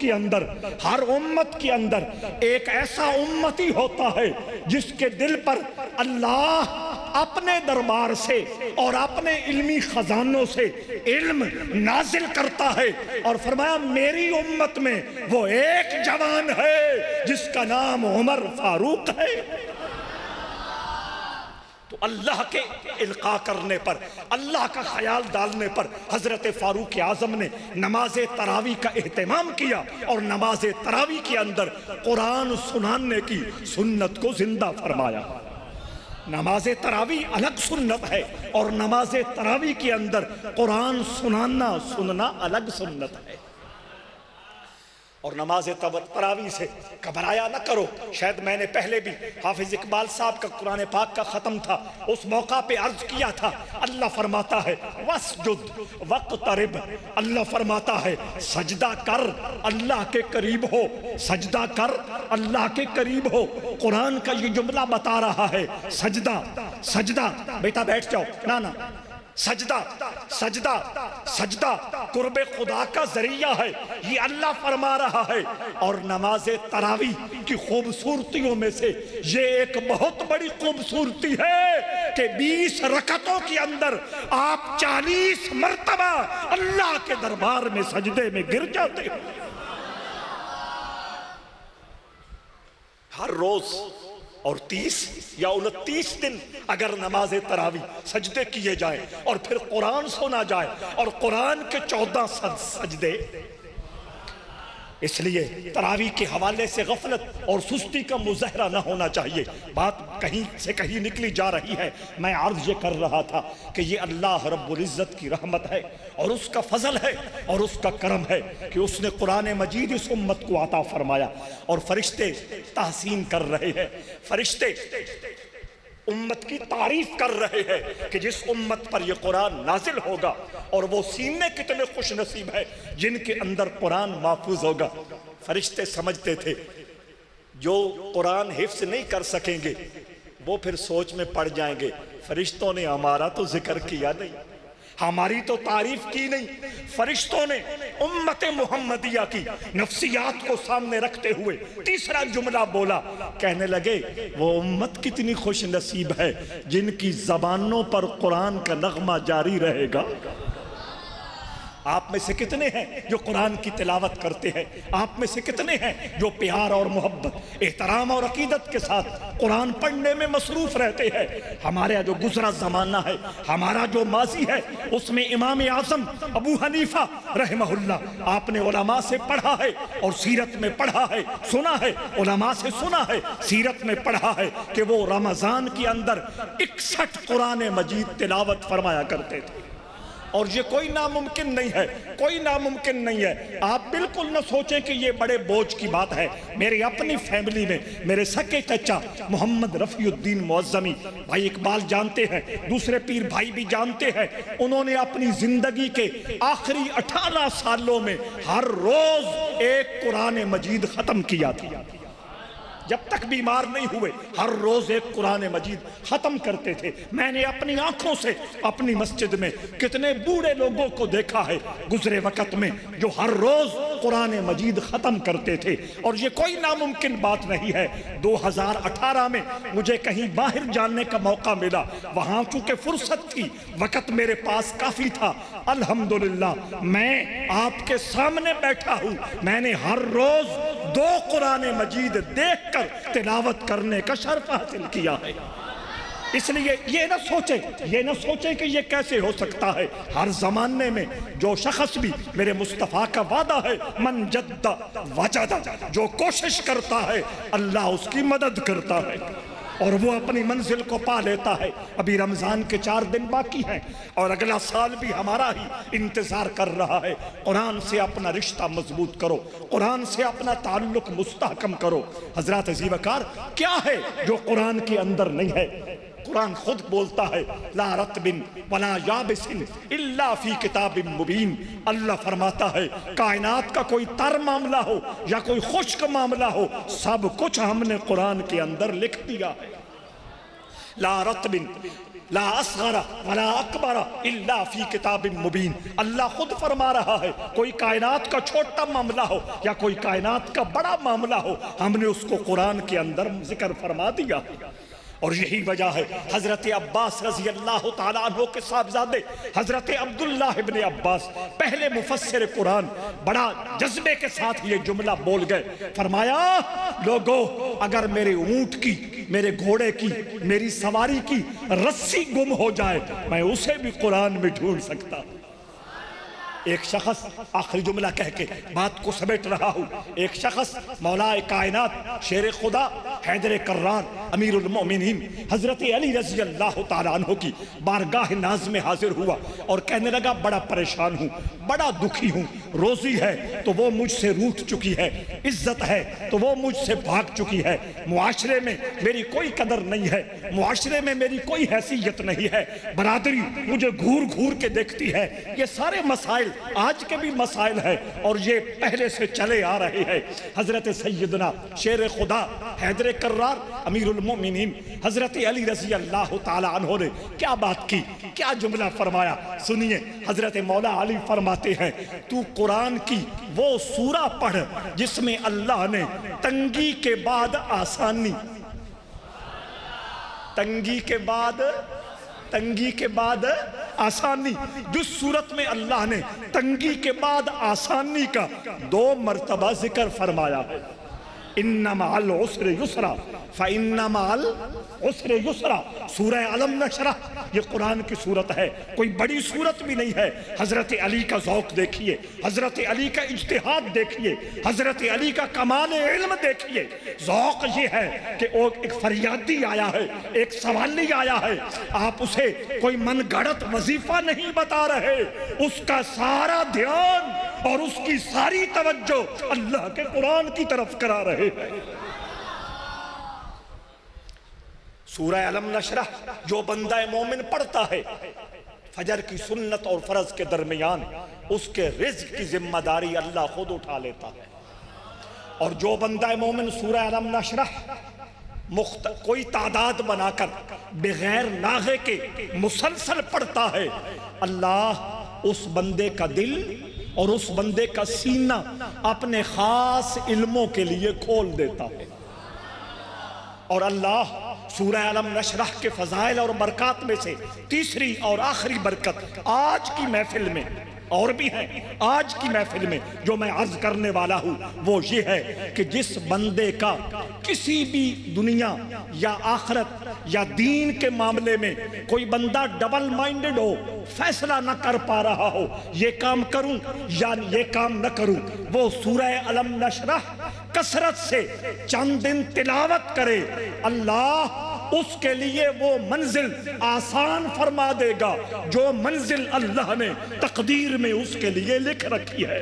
کے اندر ایک ایسا امتی ہوتا ہے جس کے دل پر اللہ اپنے دربار سے اور اپنے علمی خزانوں سے علم نازل کرتا ہے، اور فرمایا میری امت میں وہ ایک جوان ہے جس کا نام عمر فاروق ہے۔ تو اللہ کے القاء کرنے پر، اللہ کا خیال ڈالنے پر حضرت فاروق اعظم نے نماز تراویح کا اہتمام کیا، اور نماز تراویح کے اندر قرآن سنانے کی سنت کو زندہ فرمایا۔ نماز تراویح الگ سنت ہے، اور نماز تراویح کے اندر قرآن سننا الگ سنت ہے۔ اور نماز تراویح سے گھبرایا نہ کرو۔ شاید میں نے پہلے بھی حافظ اقبال صاحب کا قرآن پاک کا ختم تھا، اس موقع پہ عرض کیا تھا، اللہ فرماتا ہے وَاسْجُدْ وَاقْتَرِبْ، اللہ فرماتا ہے سجدہ کر، اللہ کے قریب ہو، سجدہ کر، اللہ کے قریب ہو۔ قرآن کا یہ جملہ بتا رہا ہے سجدہ، سجدہ، بیٹا بیٹھ جاؤ، نا سجدہ سجدہ سجدہ قرب خدا کا ذریعہ ہے، یہ اللہ فرما رہا ہے۔ اور نماز تراویح کی خوبصورتیوں میں سے یہ ایک بہت بڑی خوبصورتی ہے کہ 20 رکعتوں کے اندر آپ 40 مرتبہ اللہ کے دربار میں سجدے میں گر جاتے ہیں۔ ہر روز اور 30 یا 29 دن اگر نماز تراویح سجدے کیے جائیں اور پھر قرآن سنا جائے، اور قرآن کے 14 سجدے، اس لیے تراویح کے حوالے سے غفلت اور سستی کا مظاہرہ نہ ہونا چاہیے۔ بات کہیں سے کہیں نکلی جا رہی ہے۔ میں عرض یہ کر رہا تھا کہ یہ اللہ رب العزت کی رحمت ہے، اور اس کا فضل ہے، اور اس کا کرم ہے کہ اس نے قرآن مجید اس امت کو عطا فرمایا، اور فرشتے تحسین کر رہے ہیں، فرشتے امت کی تعریف کر رہے ہیں کہ جس امت پر یہ قرآن نازل ہوگا، اور وہ سینے کتنے خوش نصیب ہے جن کے اندر قرآن محفوظ ہوگا۔ فرشتے سمجھتے تھے جو قرآن حفظ نہیں کر سکیں گے وہ پھر سوچ میں پڑ جائیں گے، فرشتوں نے ہمارا تو ذکر کیا نہیں، ہماری تو تعریف کی نہیں۔ فرشتوں نے امت محمدیہ کی نفسیات کو سامنے رکھتے ہوئے تیسرا جملہ بولا، کہنے لگے وہ امت کتنی خوش نصیب ہے جن کی زبانوں پر قرآن کا نغمہ جاری رہے گا۔ آپ میں سے کتنے ہیں جو قرآن کی تلاوت کرتے ہیں؟ آپ میں سے کتنے ہیں جو پیار اور محبت، احترام اور عقیدت کے ساتھ قرآن پڑھنے میں مصروف رہتے ہیں؟ ہمارا جو گزرا زمانہ ہے، ہمارا جو ماضی ہے، اس میں امام اعظم ابو حنیفہ رحمہ اللہ، آپ نے علماء سے پڑھا ہے اور سیرت میں پڑھا ہے، سنا ہے، علماء سے سنا ہے، سیرت میں پڑھا ہے کہ وہ رمضان کے اندر 61 قرآن مجید تلاوت فرمایا کرتے تھے۔ اور یہ کوئی ناممکن نہیں ہے، کوئی ناممکن نہیں ہے۔ آپ بالکل نہ سوچیں کہ یہ بڑے بوجھ کی بات ہے۔ میری اپنی فیملی میں میرے سکے چچا محمد رفیع الدین معظمی بھائی اقبال جانتے ہیں، دوسرے پیر بھائی بھی جانتے ہیں، انہوں نے اپنی زندگی کے آخری 18 سالوں میں ہر روز ایک قرآن مجید ختم کیا تھا۔ جب تک بیمار نہیں ہوئے ہر روز ایک قرآن مجید ختم کرتے تھے۔ میں نے اپنی آنکھوں سے اپنی مسجد میں کتنے بوڑھے لوگوں کو دیکھا ہے گزرے وقت میں جو ہر روز قرآن مجید ختم کرتے تھے، اور یہ کوئی ناممکن بات نہیں ہے۔ 2018 میں مجھے کہیں باہر جانے کا موقع ملا، وہاں چونکہ فرصت تھی، وقت میرے پاس کافی تھا، الحمدللہ میں آپ کے سامنے بیٹھا ہوں۔ میں نے ہر روز 2 قرآن مجید دیکھ کر تلاوت کرنے کا شرف حاصل کیا ہے۔ اس لیے یہ نہ سوچیں کہ یہ کیسے ہو سکتا ہے۔ ہر زمانے میں جو شخص بھی، میرے مصطفیٰ کا وعدہ ہے، من جد وجد، جو کوشش کرتا ہے اللہ اس کی مدد کرتا ہے اور وہ اپنی منزل کو پا لیتا ہے۔ ابھی رمضان کے 4 دن باقی ہیں اور اگلا سال بھی ہمارا ہی انتظار کر رہا ہے۔ قرآن سے اپنا رشتہ مضبوط کرو، قرآن سے اپنا تعلق مستحکم کرو۔ حضرات عزیز وقار، کیا ہے جو قرآن کے اندر نہیں ہے؟ قرآن خود بولتا ہے لا رطب ولا یابس الا فی کتاب مبین۔ اللہ فرماتا ہے کائنات کا کوئی تر معاملہ ہو یا کوئی خشک معاملہ ہو، سب کچھ ہم نے قرآن کے اندر لکھ دیا ہے۔ لا رطب لا اصغر ولا اکبر الا فی کتاب مبین۔ اللہ خود فرما رہا ہے کوئی کائنات کا چھوٹا معاملہ ہو یا کوئی کائنات کا بڑا معاملہ ہو، ہم نے اس کو قرآن کے اندر ذکر فرما دیا۔ اور یہی وجہ ہے حضرت عباس رضی اللہ تعالیٰ عنہ کے صاحبزادے حضرت عبداللہ ابن عباس، پہلے مفسر قرآن، بڑا جذبے کے ساتھ یہ جملہ بول گئے، فرمایا لوگو اگر میرے اونٹ کی، میرے گھوڑے کی، میری سواری کی رسی گم ہو جائے میں اسے بھی قرآن میں ڈھونڈ سکتا۔ ایک شخص، آخری جملہ کہہ کے بات کو سمیٹ رہا ہوں، ایک شخص مولا کائنات شیر خدا حیدر کرار امیر المؤمنین حضرت علی رضی اللہ تعالیٰ عنہ کی بارگاہ ناز میں حاضر ہوا اور کہنے لگا بڑا پریشان ہوں، بڑا دکھی ہوں، روزی ہے تو وہ مجھ سے روٹھ چکی ہے، عزت ہے تو وہ مجھ سے بھاگ چکی ہے، معاشرے میں میری کوئی قدر نہیں ہے، معاشرے میں میری کوئی حیثیت نہیں ہے، برادری مجھے گھور گھور کے دیکھتی ہے۔ یہ سارے مسائل آج کے بھی مسائل ہیں اور یہ پہلے سے چلے آ رہے ہیں۔ حضرت سیدنا شیر خدا حیدر کرار امیر المؤمنین حضرت علی رضی اللہ تعالیٰ عنہ نے کیا بات کی، کیا جملہ فرمایا، سنیے۔ حضرت مولا علی فرماتے ہیں تو قرآن کی وہ سورہ پڑھ جس میں اللہ نے تنگی کے بعد آسانی، تنگی کے بعد آسانی، جس صورت میں اللہ نے تنگی کے بعد آسانی کا 2 مرتبہ ذکر فرمایا ہے۔ اِنَّ مَعَ الْعُسْرِ يُسْرًا فَإِنَّ مَعَ الْعُسْرِ يُسْرًا۔ سورہ علم نشرح یہ قرآن کی صورت ہے، کوئی بڑی صورت بھی نہیں ہے۔ حضرت علی کا ذوق دیکھیے، حضرت علی کا اجتہاد دیکھیے، حضرت علی کا کمال علم دیکھیے۔ ذوق یہ ہے کہ ایک فریادی آیا ہے، ایک سوالی آیا ہے، آپ اسے کوئی من گھڑت وظیفہ نہیں بتا رہے، اس کا سارا دھیان اور اس کی ساری توجہ اللہ کے قرآن کی طرف کرا رہے ہیں۔ سورہ علم نشرح جو بندہ مومن پڑھتا ہے فجر کی سنت اور فرض کے درمیان، اس کے رزق کی ذمہ داری اللہ خود اٹھا لیتا ہے۔ اور جو بندہ مومن سورہ علم نشرح کوئی تعداد بنا کر بغیر ناغے کے مسلسل پڑھتا ہے، اللہ اس بندے کا دل اور اس بندے کا سینہ اپنے خاص علموں کے لیے کھول دیتا ہے۔ اور اللہ سورہ علم نشرح کے فضائل اور برکات میں سے تیسری اور آخری برکت آج کی محفل میں، اور بھی ہیں آج کی محفل میں جو میں عرض کرنے والا ہوں، وہ یہ ہے کہ جس بندے کا کسی بھی دنیا یا آخرت یا دین کے معاملے میں کوئی بندہ ڈبل مائنڈڈ ہو، فیصلہ نہ کر پا رہا ہو، یہ کام کروں یا یہ کام نہ کروں، وہ سورہ علم نشرح کثرت سے چند دن تلاوت کرے، اللہ اس کے لیے وہ منزل آسان فرما دے گا جو منزل اللہ نے تقدیر میں اس کے لیے لکھ رکھی ہے۔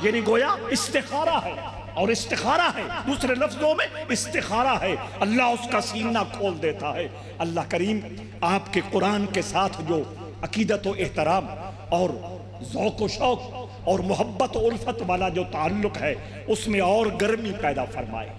یعنی گویا استخارہ ہے، اور استخارہ ہے دوسرے لفظوں میں استخارہ ہے، اللہ اس کا سینہ کھول دیتا ہے۔ اللہ کریم آپ کے قرآن کے ساتھ جو عقیدت و احترام اور ذوق و شوق اور محبت و الفت والا جو تعلق ہے اس میں اور گرمی پیدا فرمائے،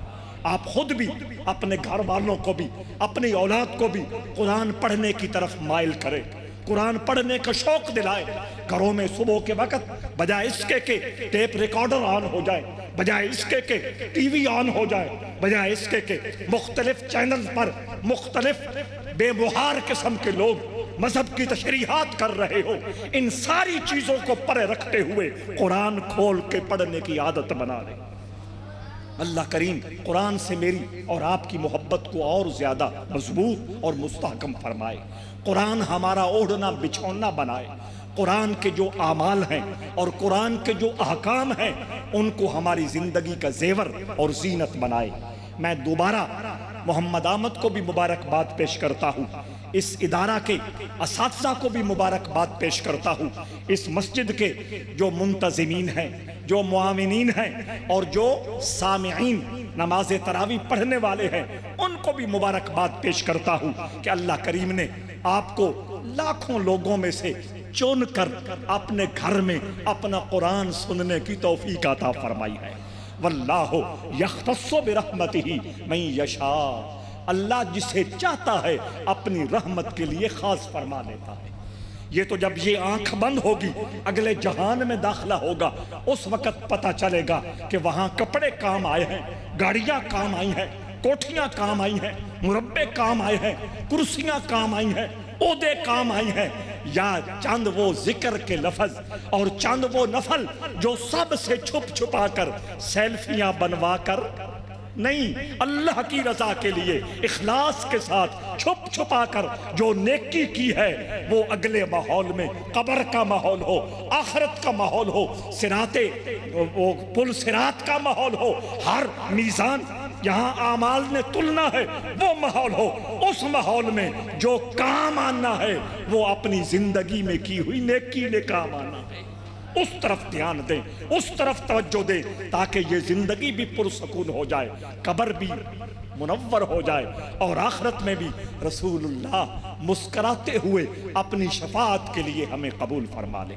آپ خود بھی اپنے گھر والوں کو بھی اپنی اولاد کو بھی قرآن پڑھنے کی طرف مائل کرے، قرآن پڑھنے کا شوق دلائے۔ گھروں میں صبح کے وقت بجائے اس کے کہ ٹیپ ریکارڈر آن ہو جائے، بجائے اس کے کہ ٹی وی آن ہو جائے، بجائے اس کے کہ مختلف چینل پر مختلف بے بہار قسم کے لوگ مذہب کی تشریحات کر رہے ہو، ان ساری چیزوں کو پرے رکھتے ہوئے قرآن کھول کے پڑھنے کی عادت بنا لیں۔ اللہ کریم قرآن سے میری اور آپ کی محبت کو اور زیادہ مضبوط اور مستحکم فرمائے۔ قرآن ہمارا اوڑھنا بچھونا بنائے۔ قرآن کے جو اعمال ہیں اور قرآن کے جو احکام ہیں ان کو ہماری زندگی کا زیور اور زینت بنائے۔ میں دوبارہ محمد احمد کو بھی مبارکباد پیش کرتا ہوں، اس ادارہ کے اساتذہ کو بھی مبارکباد پیش کرتا ہوں، اس مسجد کے جو منتظمین ہیں، جو معاونین ہیں اور جو سامعین نماز تراویح پڑھنے والے ہیں ان کو بھی مبارکباد پیش کرتا ہوں کہ اللہ کریم نے آپ کو لاکھوں لوگوں میں سے چن کر اپنے گھر میں اپنا قرآن سننے کی توفیق عطا فرمائی ہے۔ واللہ یختص برحمتہ من یشاء، اللہ جسے چاہتا ہے اپنی رحمت کے لیے خاص فرما لیتا ہے۔ یہ تو جب یہ آنکھ بند ہوگی اگلے جہان میں داخلہ ہوگا اس وقت پتہ چلے گا کہ وہاں کپڑے کام آئے ہیں، گاڑیاں کام آئی ہیں، کوٹھیاں کام آئی ہیں، مربع کام آئے ہیں، کرسیاں کام آئی ہیں، عہدے کام آئی ہیں، یا چند وہ ذکر کے لفظ اور چند وہ نفل جو سب سے چھپ چھپا کر سیلفیاں بنوا کر نہیں، اللہ کی رضا کے لیے اخلاص کے ساتھ چھپ چھپا کر جو نیکی کی ہے وہ اگلے ماحول میں قبر کا ماحول ہو، آخرت کا ماحول ہو، صراطے وہ پل صراط کا ماحول ہو، ہر میزان یہاں اعمال نے تلنا ہے وہ ماحول ہو، اس ماحول میں جو کام آنا ہے وہ اپنی زندگی میں کی ہوئی نیکی نے کام آنا ہے، اس طرف دھیان دیں، اس طرف توجہ دیں تاکہ یہ زندگی بھی پرسکون ہو جائے، قبر بھی منور ہو جائے اور آخرت میں بھی رسول اللہ مسکراتے ہوئے اپنی شفاعت کے لیے ہمیں قبول فرما لے۔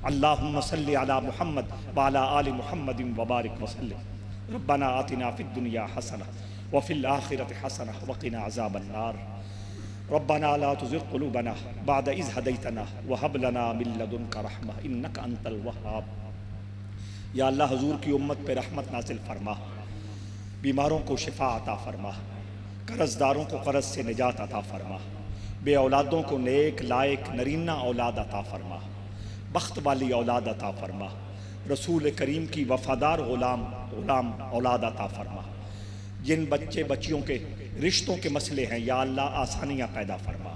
اللہم صلی علی محمد وعلی آل محمد وبارک وسلم۔ ربنا آتنا فی الدنیا حسنہ وفی الآخرۃ حسنہ وقنا عذاب النار۔ ربنا لا تزغ قلوبنا بعد اذ ہدیتنا وہب لنا من لدنک رحمہ انک انت الوہاب۔ یا اللہ حضور کی امت پہ رحمت نازل فرما، بیماروں کو شفا عطا فرما، قرض داروں کو قرض سے نجات عطا فرما، بے اولادوں کو نیک لائق نرینہ اولاد عطا فرما، بخت والی اولاد عطا فرما، رسول کریم کی وفادار غلام اولاد عطا فرما۔ جن بچے بچیوں کے رشتوں کے مسئلے ہیں یا اللہ آسانیاں پیدا فرما،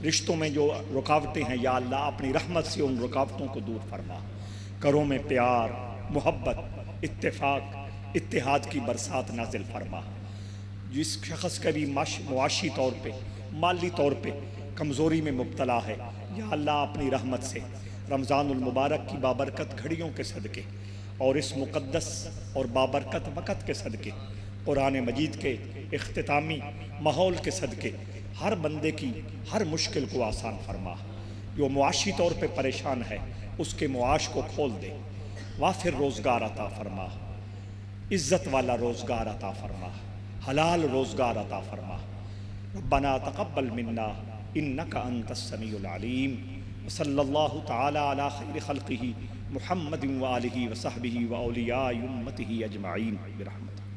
رشتوں میں جو رکاوٹیں ہیں یا اللہ اپنی رحمت سے ان رکاوٹوں کو دور فرما، گھروں میں پیار، محبت، اتفاق، اتحاد کی برسات نازل فرما۔ جس شخص کا بھی معاشی طور پہ مالی طور پہ کمزوری میں مبتلا ہے یا اللہ اپنی رحمت سے رمضان المبارک کی بابرکت گھڑیوں کے صدقے اور اس مقدس اور بابرکت وقت کے صدقے، قرآن مجید کے اختتامی ماحول کے صدقے ہر بندے کی ہر مشکل کو آسان فرما۔ جو معاشی طور پہ پریشان ہے اس کے معاش کو کھول دے، وافر روزگار عطا فرما، عزت والا روزگار عطا فرما، حلال روزگار عطا فرما۔ ربنا تقبل منا انک انت السمیع العلیم، وصلی اللہ تعالی علی خیر خلقہ محمد وآلہ وصحبہ واولیاء امتہ اجمعین برحمتہ۔